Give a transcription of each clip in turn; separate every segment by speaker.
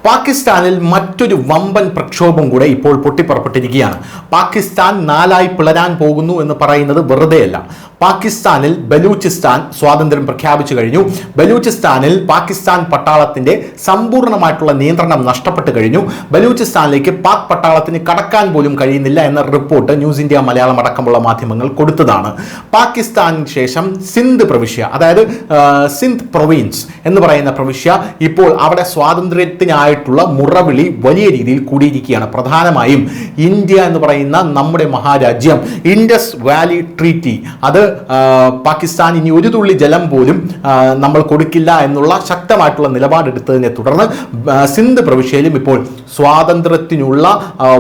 Speaker 1: പാകിസ്ഥാനിൽ മറ്റൊരു വമ്പൻ പ്രക്ഷോഭം കൂടെ ഇപ്പോൾ പൊട്ടിപ്പുറപ്പെട്ടിരിക്കുകയാണ്. പാകിസ്ഥാൻ നാലായി പിളരാൻ പോകുന്നു എന്ന് പറയുന്നത് വെറുതെയല്ല. പാകിസ്ഥാനിൽ ബലൂചിസ്ഥാൻ സ്വാതന്ത്ര്യം പ്രഖ്യാപിച്ചു കഴിഞ്ഞു. ബലൂചിസ്ഥാനിൽ പാകിസ്ഥാൻ പട്ടാളത്തിന്റെ സമ്പൂർണ്ണമായിട്ടുള്ള നിയന്ത്രണം നഷ്ടപ്പെട്ടു കഴിഞ്ഞു. ബലൂചിസ്ഥാനിലേക്ക് പാക് പട്ടാളത്തിന് കടക്കാൻ പോലും കഴിയുന്നില്ല എന്ന റിപ്പോർട്ട് ന്യൂസ് ഇന്ത്യ മലയാളം അടക്കമുള്ള മാധ്യമങ്ങൾ കൊടുത്തതാണ്. പാകിസ്ഥാനിന് ശേഷം സിന്ധ് പ്രവിശ്യ, അതായത് സിന്ധ് പ്രൊവിൻസ് എന്ന് പറയുന്ന പ്രവിശ്യ ഇപ്പോൾ അവിടെ സ്വാതന്ത്ര്യത്തിനായിട്ടുള്ള മുറവിളി വലിയ രീതിയിൽ കൂടിയിരിക്കുകയാണ്. പ്രധാനമായും ഇന്ത്യ എന്ന് പറയുന്ന നമ്മുടെ മഹാരാജ്യം ഇൻഡസ് വാലി ട്രീറ്റി, അത് പാകിസ്ഥാൻ ഇനി ഒരു തുള്ളി ജലം പോലും നമ്മൾ കൊടുക്കില്ല എന്നുള്ള ശക്തമായിട്ടുള്ള നിലപാടെടുത്തതിനെ തുടർന്ന് സിന്ധ് പ്രവിശ്യയിലും ഇപ്പോൾ സ്വാതന്ത്ര്യത്തിനുള്ള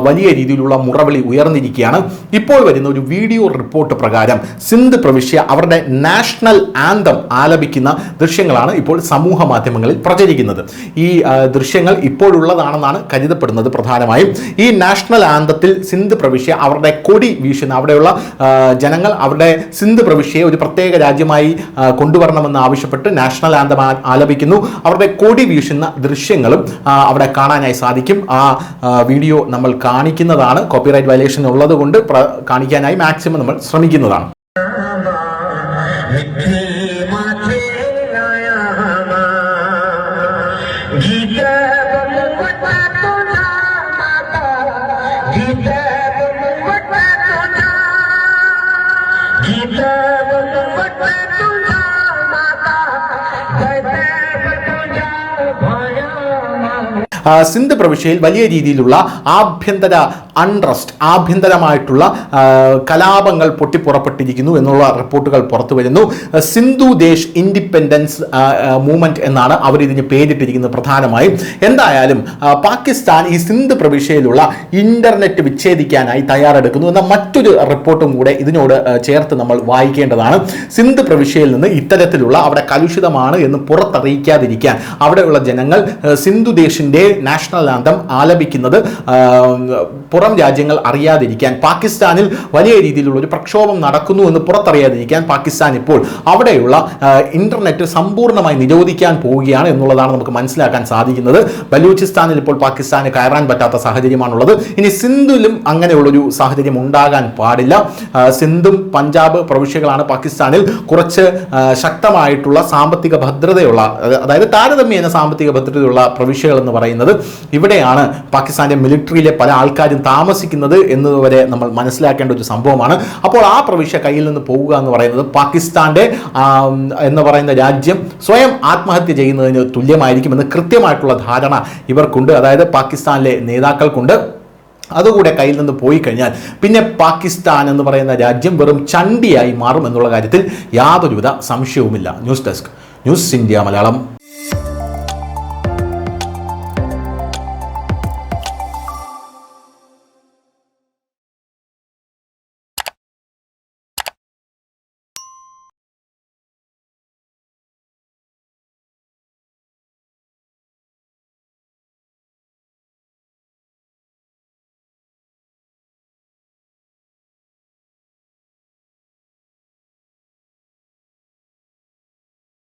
Speaker 1: വലിയ രീതിയിലുള്ള മുറവിളി ഉയർന്നിരിക്കുകയാണ്. ഇപ്പോൾ വരുന്ന ഒരു വീഡിയോ റിപ്പോർട്ട് പ്രകാരം സിന്ധ് പ്രവിശ്യ അവരുടെ നാഷണൽ ആന്തം ആലപിക്കുന്ന ദൃശ്യങ്ങളാണ് ഇപ്പോൾ സമൂഹ മാധ്യമങ്ങളിൽ പ്രചരിക്കുന്നത്. ഈ ദൃശ്യങ്ങൾ ഇപ്പോഴുള്ളതാണെന്നാണ് കരുതപ്പെടുന്നത്. പ്രധാനമായും ഈ നാഷണൽ ആന്തത്തിൽ സിന്ധ് പ്രവിശ്യ അവരുടെ കൊടി വീശുന്ന, അവിടെയുള്ള ജനങ്ങൾ അവരുടെ സിന്ധ് പ്രവിശ്യയെ ഒരു പ്രത്യേക രാജ്യമായി കൊണ്ടുവരണമെന്ന് ആവശ്യപ്പെട്ട് നാഷണൽ ആന്തം ആലപിക്കുന്നു. അവരുടെ കൊടി വീശുന്ന ദൃശ്യങ്ങളും അവിടെ കാണാനായി സാധിക്കും. ആ വീഡിയോ നമ്മൾ കാണിക്കുന്നതാണ്. കോപ്പിറൈറ്റ് വയലേഷൻ ഉള്ളത് കൊണ്ട് കാണിക്കാനായി മാക്സിമം നമ്മൾ ശ്രമിക്കുന്നതാണ്. സിന്ധ് പ്രവിശ്യയിൽ വലിയ രീതിയിലുള്ള ആഭ്യന്തര അൺട്രസ്റ്റ്, ആഭ്യന്തരമായിട്ടുള്ള കലാപങ്ങൾ പൊട്ടിപ്പുറപ്പെട്ടിരിക്കുന്നു എന്നുള്ള റിപ്പോർട്ടുകൾ പുറത്തു വരുന്നു. സിന്ധു ദേശ് ഇൻഡിപെൻഡൻസ് മൂവ്മെന്റ് എന്നാണ് അവർ ഇതിന് പേരിട്ടിരിക്കുന്നത് പ്രധാനമായും. എന്തായാലും പാകിസ്ഥാൻ ഈ സിന്ധ് പ്രവിശ്യയിലുള്ള ഇന്റർനെറ്റ് വിച്ഛേദിക്കാനായി തയ്യാറെടുക്കുന്നു എന്ന മറ്റൊരു റിപ്പോർട്ടും കൂടെ ഇതിനോട് ചേർത്ത് നമ്മൾ വായിക്കേണ്ടതാണ്. സിന്ധ് പ്രവിശ്യയിൽ നിന്ന് ഇത്തരത്തിലുള്ള അവിടെ കലുഷിതമാണ് എന്ന് പുറത്തറിയിക്കാതിരിക്കാൻ അവിടെയുള്ള ജനങ്ങൾ സിന്ധു ദേശിന്റെ നാഷണൽ ആന്തം ആലപിക്കുന്നത് പുറം രാജ്യങ്ങൾ അറിയാതിരിക്കാൻ, പാകിസ്ഥാനിൽ വലിയ രീതിയിലുള്ള ഒരു പ്രക്ഷോഭം നടക്കുന്നു എന്ന് പുറത്തറിയാതിരിക്കാൻ പാകിസ്ഥാൻ ഇപ്പോൾ അവിടെയുള്ള ഇന്റർനെറ്റ് സമ്പൂർണ്ണമായി നിരോധിക്കാൻ പോവുകയാണ് എന്നുള്ളതാണ് നമുക്ക് മനസ്സിലാക്കാൻ സാധിക്കുന്നത്. ബലൂചിസ്ഥാനിൽ ഇപ്പോൾ പാകിസ്ഥാന് കയറാൻ പറ്റാത്ത സാഹചര്യമാണുള്ളത്. ഇനി സിന്ധുവിലും അങ്ങനെയുള്ളൊരു സാഹചര്യം ഉണ്ടാകാൻ പാടില്ല. സിന്ധും പഞ്ചാബ് പ്രവിശ്യകളാണ് പാകിസ്ഥാനിൽ കുറച്ച് ശക്തമായിട്ടുള്ള സാമ്പത്തിക ഭദ്രതയുള്ള, അതായത് താരതമ്യേന സാമ്പത്തിക ഭദ്രതയുള്ള പ്രവിശ്യകൾ എന്ന് പറയുന്നത്. ഇവിടെയാണ് പാകിസ്ഥാന്റെ മിലിറ്ററിയിലെ പല ആൾക്കാരും താമസിക്കുന്നത് എന്നതുവരെ നമ്മൾ മനസ്സിലാക്കേണ്ട ഒരു സംഭവമാണ്. അപ്പോൾ ആ പ്രവിശ്യ കയ്യിൽ നിന്ന് പോവുക എന്ന് പറയുന്നത് പാകിസ്ഥാന്റെ എന്ന് പറയുന്ന രാജ്യം സ്വയം ആത്മഹത്യ ചെയ്യുന്നതിന് തുല്യമായിരിക്കുമെന്ന് കൃത്യമായിട്ടുള്ള ധാരണ ഇവർക്കുണ്ട്, അതായത് പാകിസ്ഥാനിലെ നേതാക്കൾക്കുണ്ട്. അതുകൂടെ കയ്യിൽ നിന്ന് പോയി കഴിഞ്ഞാൽ പിന്നെ പാകിസ്ഥാൻ എന്ന് പറയുന്ന രാജ്യം വെറും ചണ്ടിയായി മാറും എന്നുള്ള കാര്യത്തിൽ യാതൊരുവിധ സംശയവുമില്ല. News desk, news India Malayalam.